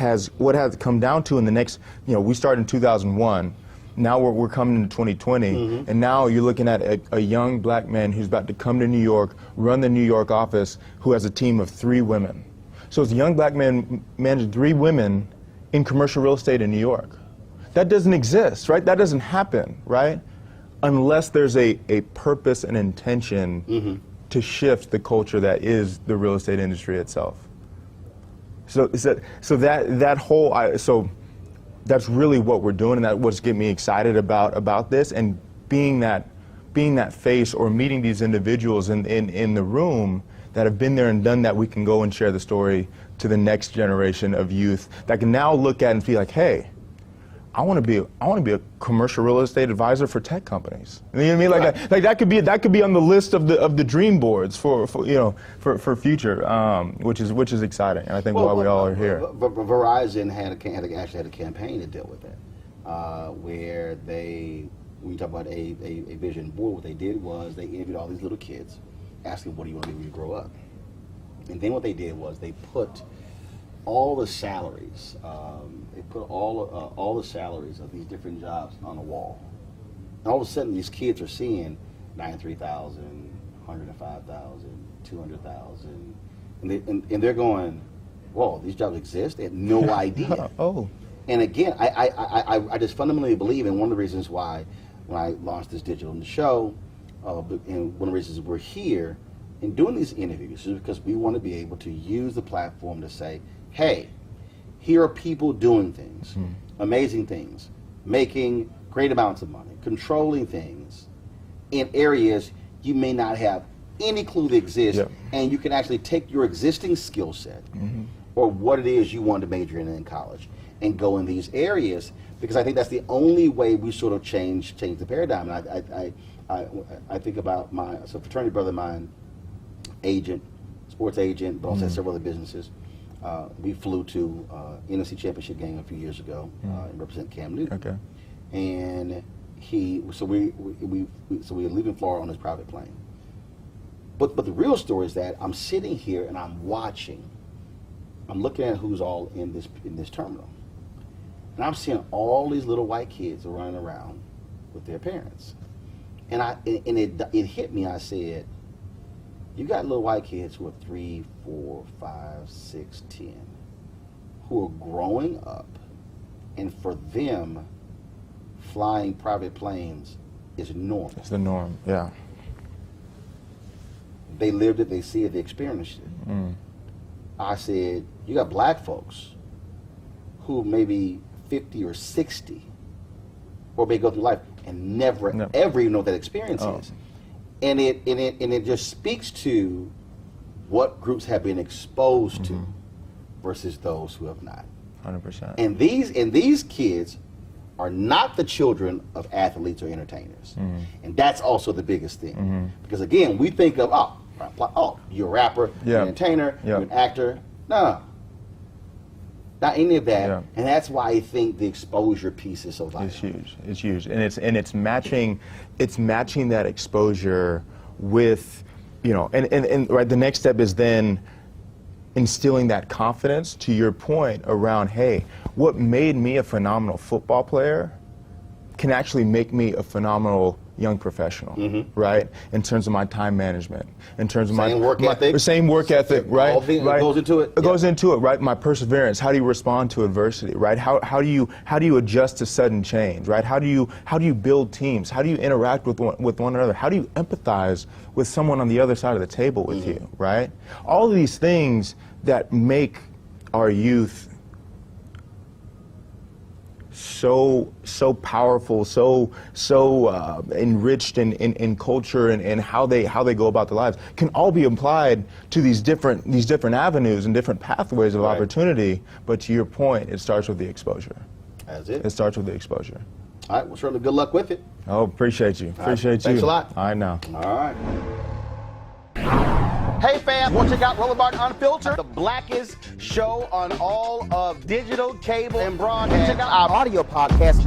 has come down to in the next, we started in 2001. Now we're coming into 2020, and now you're looking at a young black man who's about to come to New York, run the New York office, who has a team of 3 women. So it's a young black man managing 3 women in commercial real estate in New York. That doesn't exist, right? That doesn't happen, right? Unless there's a purpose and intention to shift the culture that is the real estate industry itself. So that's really what we're doing, and that's what's getting me excited about this, and being that face, or meeting these individuals in the room that have been there and done that. We can go and share the story to the next generation of youth that can now look at and be like, hey, I want to be a commercial real estate advisor for tech companies. You know what I mean? Like that could be on the list of the dream boards for future, which is exciting, and I think why we all are here. Verizon actually had a campaign to deal with that, where when you talk about a vision board, what they did was they interviewed all these little kids, asking, what do you want to be when you grow up? And then what they did was they put all the salaries, all the salaries of these different jobs on a wall. And all of a sudden, these kids are seeing $93,000, $105,000, $200,000, and they're going, "Whoa, these jobs exist?" They had no idea. Oh. And again, I just fundamentally believe, and one of the reasons why, when I launched this digital in the show, and one of the reasons we're here and doing these interviews is because we want to be able to use the platform to say, hey, here are people doing things, amazing things, making great amounts of money, controlling things in areas you may not have any clue that exist, and you can actually take your existing skill set or what it is you want to major in college and go in these areas, because I think that's the only way we sort of change the paradigm. And I think about a fraternity brother of mine, agent, sports agent, but also has several other businesses. We flew to NFC Championship game a few years ago and represent Cam Newton. Okay. And so we were leaving Florida on his private plane. But the real story is that I'm sitting here and I'm watching. I'm looking at who's all in this terminal, and I'm seeing all these little white kids running around with their parents. And it hit me. I said, you got little white kids who are 3, 4, 5, 6, 10, who are growing up, and for them, flying private planes is normal. It's the norm, yeah. They lived it, they see it, they experienced it. I said, you got black folks who may be 50 or 60, or may go through life and never ever even know what that experience is. And it just speaks to what groups have been exposed to versus those who have not. 100%. And these kids are not the children of athletes or entertainers. And that's also the biggest thing. Because again, we think of, you're a rapper, you're an entertainer, you're an actor. No. Not any of that, and that's why I think the exposure piece is so vital. It's huge. It's huge, and it's matching that exposure with, and right. The next step is then instilling that confidence. To your point around, hey, what made me a phenomenal football player can actually make me a phenomenal young professional, right? In terms of my time management, in terms of same work ethic, right? It goes into it. It goes into it, right? My perseverance. How do you respond to adversity, right? How do you adjust to sudden change, right? How do you build teams? How do you interact with one another? How do you empathize with someone on the other side of the table with you, right? All of these things that make our youth so powerful, so enriched in culture and how they go about their lives can all be applied to these different avenues and different pathways of opportunity. But to your point, it starts with the exposure. That's it. It starts with the exposure. All right. Well, certainly good luck with it. Oh, appreciate you. Appreciate you. Thanks a lot. All right, now. All right. Hey fans, want to check out Roland Unfiltered, the blackest show on all of digital, cable, and broadcast. Check out our audio podcast.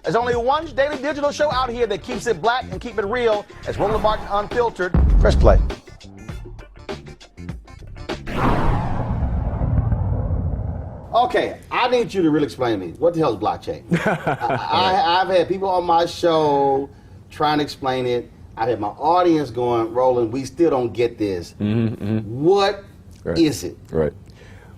There's only one daily digital show out here that keeps it black and keep it real. It's Roland Unfiltered. Press play. Okay, I need you to really explain to me, what the hell is blockchain? I've had people on my show trying to explain it. I've had my audience going, Roland, we still don't get this. What is it? Right.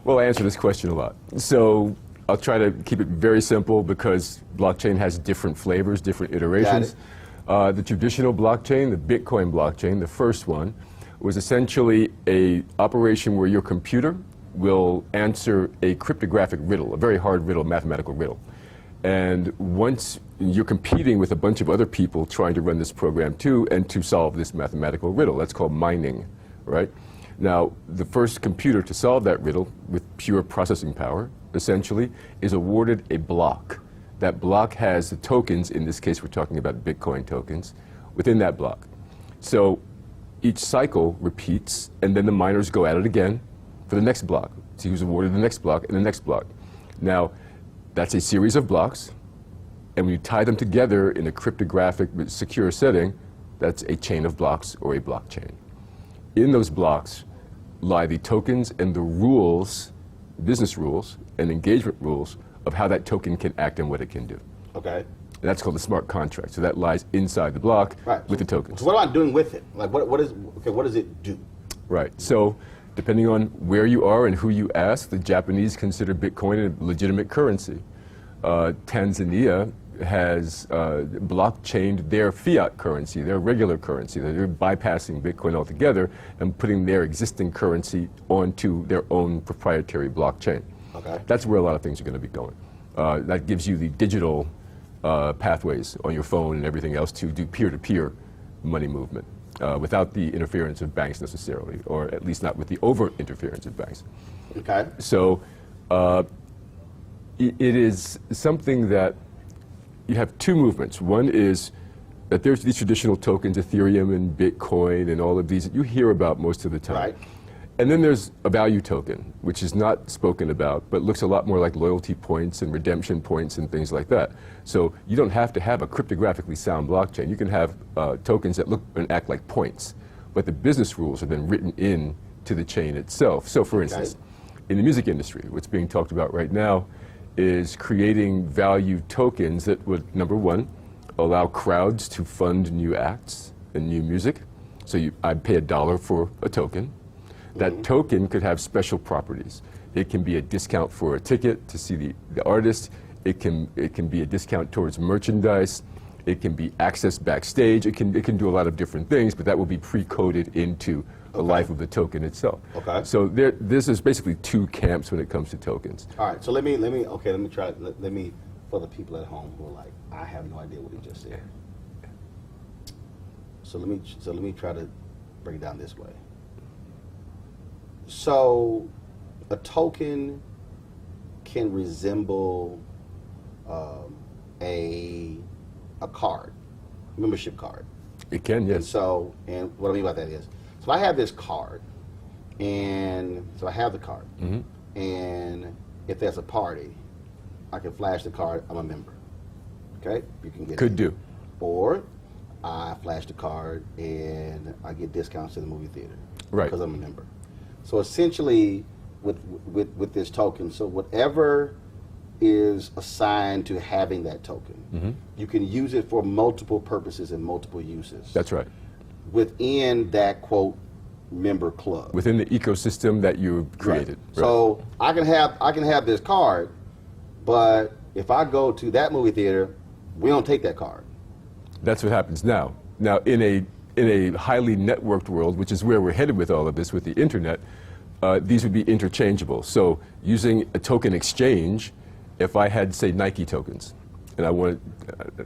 Well, I answer this question a lot. So I'll try to keep it very simple because blockchain has different flavors, different iterations. The traditional blockchain, the Bitcoin blockchain, the first one, was essentially a operation where your computer will answer a cryptographic riddle, a very hard riddle, mathematical riddle. And once you're competing with a bunch of other people trying to run this program too and to solve this mathematical riddle, that's called mining, right? Now, the first computer to solve that riddle with pure processing power, essentially, is awarded a block. That block has the tokens, in this case we're talking about Bitcoin tokens, within that block. So each cycle repeats, and then the miners go at it again for the next block. So he was awarded the next block and the next block. Now, that's a series of blocks, and when you tie them together in a cryptographic secure setting, that's a chain of blocks or a blockchain. In those blocks lie the tokens and the rules, business rules and engagement rules of how that token can act and what it can do. Okay. And that's called the smart contract. So that lies inside the block with the tokens. So what am I doing with it? Like what does it do? Right. So depending on where you are and who you ask, the Japanese consider Bitcoin a legitimate currency. Tanzania has blockchained their fiat currency, their regular currency. They're bypassing Bitcoin altogether and putting their existing currency onto their own proprietary blockchain. Okay. That's where a lot of things are going to be going. That gives you the digital pathways on your phone and everything else to do peer-to-peer money movement without the interference of banks necessarily, or at least not with the over-interference of banks. Okay. So it is something that you have two movements. One is that there's these traditional tokens, Ethereum and Bitcoin and all of these that you hear about most of the time. Right. And then there's a value token, which is not spoken about, but looks a lot more like loyalty points and redemption points and things like that. So you don't have to have a cryptographically sound blockchain. You can have tokens that look and act like points, but the business rules are then written in to the chain itself. So for instance, in the music industry, what's being talked about right now is creating value tokens that would, number one, allow crowds to fund new acts and new music. So I'd pay $1 for a token. That token could have special properties. It can be a discount for a ticket to see the artist. It can be a discount towards merchandise. It can be access backstage. It can do a lot of different things, but that will be pre-coded into the life of the token itself. Okay. So this is basically two camps when it comes to tokens. All right. So let me try. Let me for the people at home who are like, I have no idea what he just said. So let me try to break it down this way. So a token can resemble a card, membership card. It can, yes. And what I mean by that is, so I have this card, and so I have the card, and if there's a party, I can flash the card, I'm a member. Okay? You can get Could do. Or I flash the card and I get discounts to the movie theater. Right. Because I'm a member. So essentially, with this token, so whatever is assigned to having that token, you can use it for multiple purposes and multiple uses. That's right. Within that, quote, member club. Within the ecosystem that you created. Right. So I can have this card, but if I go to that movie theater, we don't take that card. That's what happens now. Now, in a highly networked world, which is where we're headed with all of this, with the internet, these would be interchangeable. So using a token exchange, if I had, say, Nike tokens, and I don't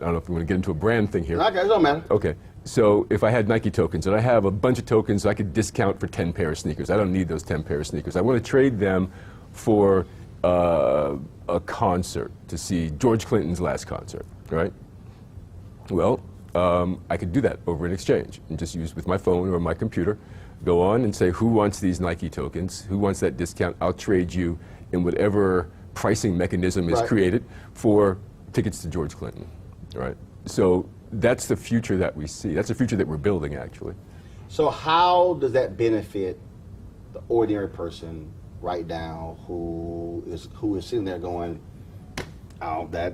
know if we want to get into a brand thing here. Okay, it don't matter. Okay, so if I had Nike tokens, and I have a bunch of tokens I could discount for 10 pair of sneakers. I don't need those 10 pair of sneakers. I want to trade them for a concert, to see George Clinton's last concert, right? Well, I could do that over an exchange and just use with my phone or my computer, go on and say, who wants these Nike tokens? Who wants that discount? I'll trade you in whatever pricing mechanism is created for tickets to George Clinton, right? So that's the future that we see. That's the future that we're building, actually. So how does that benefit the ordinary person right now who is sitting there going, oh, that,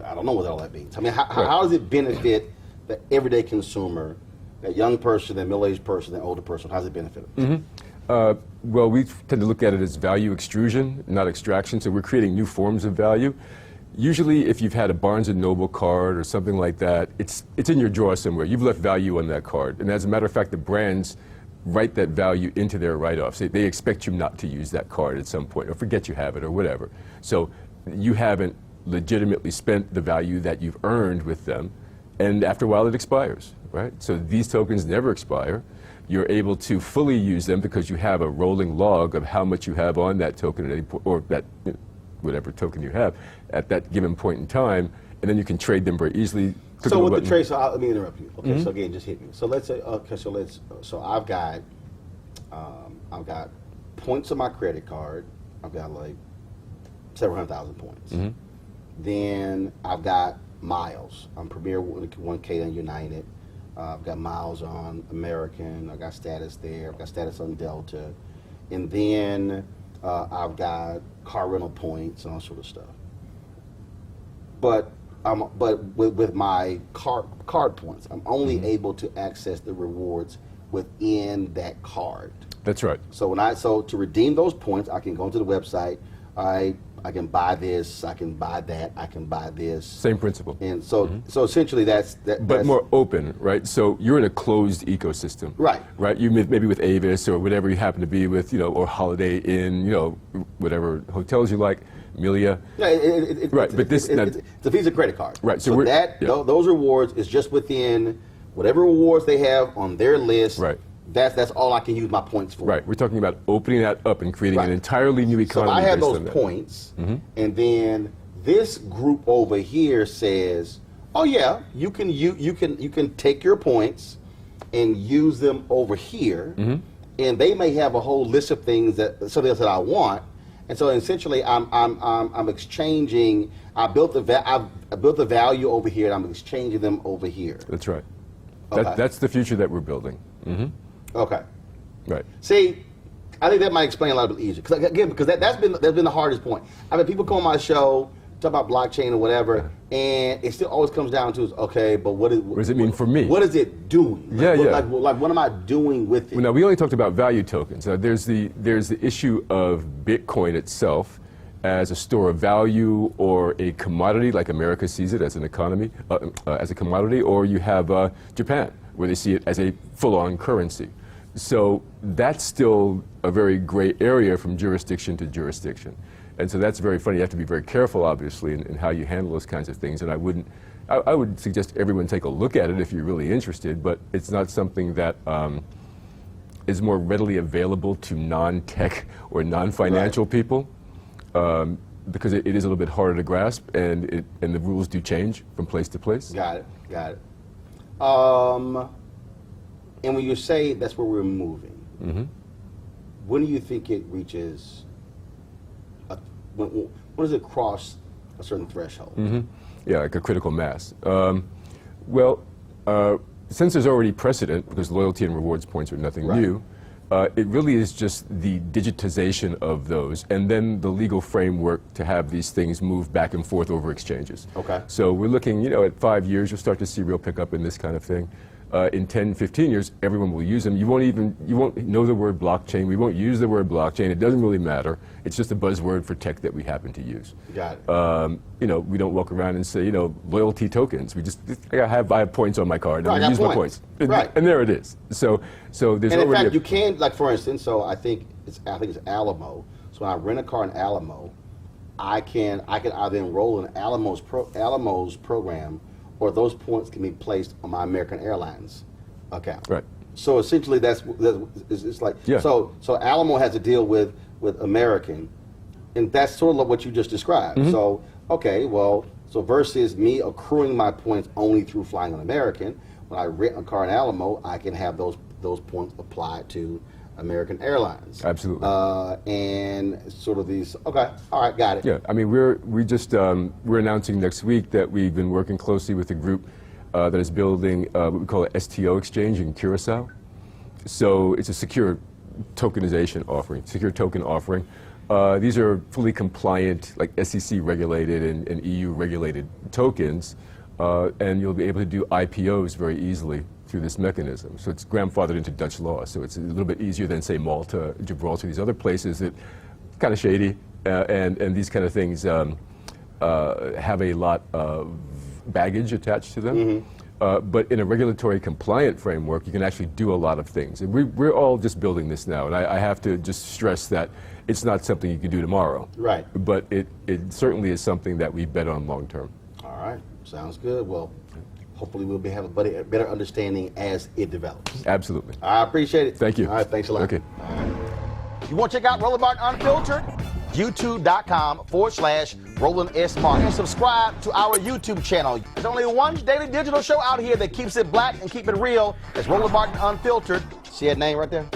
I don't know what all that means. I mean, how does it benefit the everyday consumer, that young person, that middle-aged person, that older person? How does it benefit them? Well, we tend to look at it as value extrusion, not extraction, so we're creating new forms of value. Usually, if you've had a Barnes & Noble card or something like that, it's in your drawer somewhere. You've left value on that card. And as a matter of fact, the brands write that value into their write-offs. They expect you not to use that card at some point or forget you have it or whatever. So you haven't legitimately spent the value that you've earned with them, and after a while it expires, right? So these tokens never expire. You're able to fully use them because you have a rolling log of how much you have on that token at any point, or that whatever token you have at that given point in time, and then you can trade them very easily. So with the trade, let me interrupt you. Okay, so again, just hit me. So let's say, okay, so I've got points on my credit card. I've got like several 100,000 points. Then I've got miles. I'm Premier 1K on United. I've got miles on American. I've got status there. I've got status on Delta. And then I've got car rental points and all sort of stuff. But with my card points, I'm only able to access the rewards within that card. That's right. So to redeem those points, I can go to the website. I can buy this, I can buy that, I can buy this. Same principle. And so essentially that's but more open, right? So you're in a closed ecosystem. Right. Right? You maybe with Avis or whatever you happen to be with, or Holiday Inn, whatever hotels you like, Amelia. Yeah, right, but this it's a Visa credit card. Right. So those rewards is just within whatever rewards they have on their list. Right. That's all I can use my points for. Right. We're talking about opening that up and creating an entirely new economy. So I have based those on that. points, and then this group over here says, "Oh yeah, you can take your points and use them over here," and they may have a whole list of things something else that I want, and so essentially I'm exchanging. I built the value over here, and I'm exchanging them over here. That's right. Okay. That's the future that we're building. Okay. Right. See, I think that might explain a lot bit easier. Because that's been the hardest point. I mean, people come on my show, talk about blockchain or whatever, and it still always comes down to, okay, but what does it mean for me? What is it doing? Like, what am I doing with it? Well, now, we only talked about value tokens. There's the issue of Bitcoin itself as a store of value or a commodity, like America sees it as an economy, as a commodity, or you have Japan, where they see it as a full-on currency. So that's still a very gray area from jurisdiction to jurisdiction. And so that's very funny. You have to be very careful, obviously, in how you handle those kinds of things. And I would suggest everyone take a look at it if you're really interested, but it's not something that is more readily available to non-tech or non-financial people, because it is a little bit harder to grasp, and the rules do change from place to place. Got it. And when you say that's where we're moving, when do you think it reaches? When does it cross a certain threshold? Yeah, like a critical mass. Since there's already precedent, because loyalty and rewards points are nothing new, it really is just the digitization of those, and then the legal framework to have these things move back and forth over exchanges. Okay. So we're looking, at 5 years, you'll start to see real pickup in this kind of thing. In 10, 15 years, everyone will use them. You won't know the word blockchain. We won't use the word blockchain. It doesn't really matter. It's just a buzzword for tech that we happen to use. Got it. We don't walk around and say, loyalty tokens. I have points on my card. Right, I use my points. And there it is. So there's already. And in fact, you can, like for instance, so I think it's Alamo. So when I rent a car in Alamo, I can either enroll in Alamo's program, or those points can be placed on my American Airlines account. Right. So essentially, it's like so Alamo has to deal with American, and that's sort of what you just described. So so versus me accruing my points only through flying on American, when I rent a car in Alamo, I can have those points applied to American Airlines. Absolutely. And sort of these. Okay. All right. Got it. Yeah. I mean, we're announcing next week that we've been working closely with a group that is building what we call an STO exchange in Curacao. So it's a secure tokenization offering, secure token offering. These are fully compliant, like SEC regulated and EU regulated tokens, and you'll be able to do IPOs very easily through this mechanism. So it's grandfathered into Dutch law, so it's a little bit easier than, say, Malta, Gibraltar, these other places that kind of shady, and these kind of things have a lot of baggage attached to them. But in a regulatory compliant framework, you can actually do a lot of things. And we're all just building this now, and I have to just stress that it's not something you can do tomorrow. Right. But it certainly is something that we bet on long term. All right, sounds good. Well, hopefully we'll have a better understanding as it develops. Absolutely. I appreciate it. Thank you. All right, thanks a lot. Okay. You want to check out Roland Martin Unfiltered? YouTube.com/Roland S. Martin. And subscribe to our YouTube channel. There's only one daily digital show out here that keeps it black and keep it real. It's Roland Martin Unfiltered. See that name right there?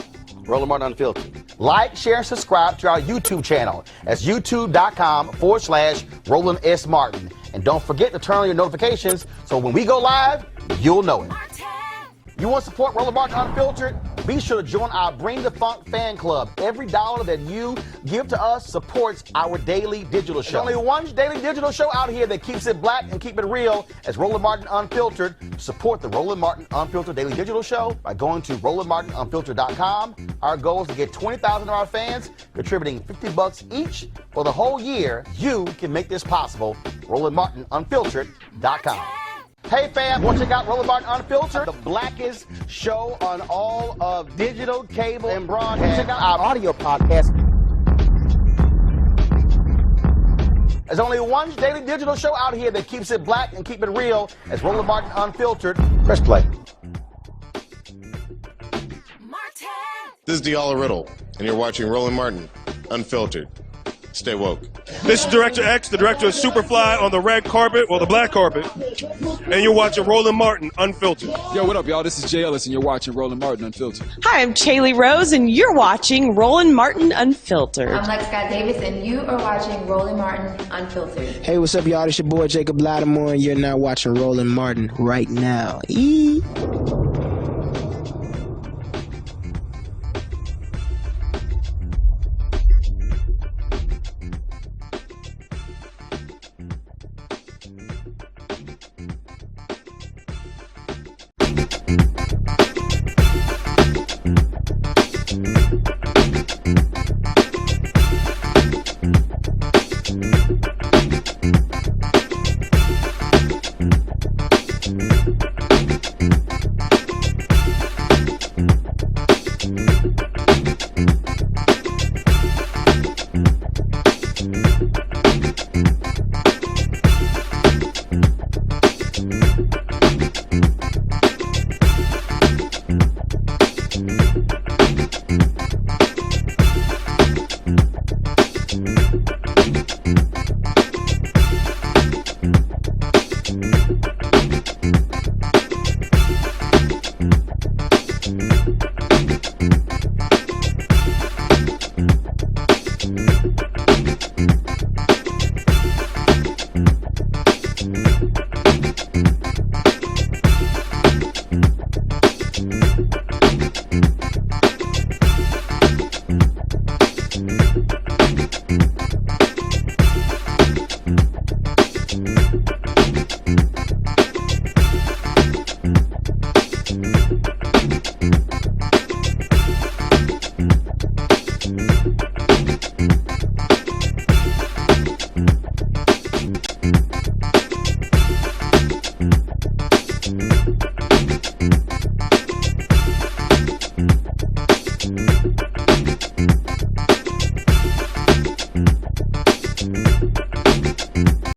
Roland Martin Unfiltered. Like, share, and subscribe to our YouTube channel. That's YouTube.com/Roland S. Martin. And don't forget to turn on your notifications so when we go live, you'll know it. You want to support Roland Martin Unfiltered? Be sure to join our Bring the Funk fan club. Every dollar that you give to us supports our daily digital show. There's only one daily digital show out here that keeps it black and keep it real. It's Roland Martin Unfiltered. Support the Roland Martin Unfiltered daily digital show by going to RolandMartinUnfiltered.com. Our goal is to get 20,000 of our fans contributing $50 each for the whole year. You can make this possible. RolandMartinUnfiltered.com. Hey fam, want to check out Roland Martin Unfiltered? The blackest show on all of digital, cable, and broadcast. Check out our audio podcast. There's only one daily digital show out here that keeps it black and keep it real. It's Roland Martin Unfiltered. Press play. This is DIALLO RIDDLE, and you're watching Roland Martin Unfiltered. Stay woke. This is Director X, the director of Superfly on the red carpet, or the black carpet, and you're watching Roland Martin Unfiltered. Yo, what up, y'all? This is Jay Ellis, and you're watching Roland Martin Unfiltered. Hi, I'm CHALEY Rose, and you're watching Roland Martin Unfiltered. I'm Lex Scott Davis, and you are watching Roland Martin Unfiltered. Hey, what's up, y'all? It's your boy Jacob Latimore, and you're now watching Roland Martin right now. Eee.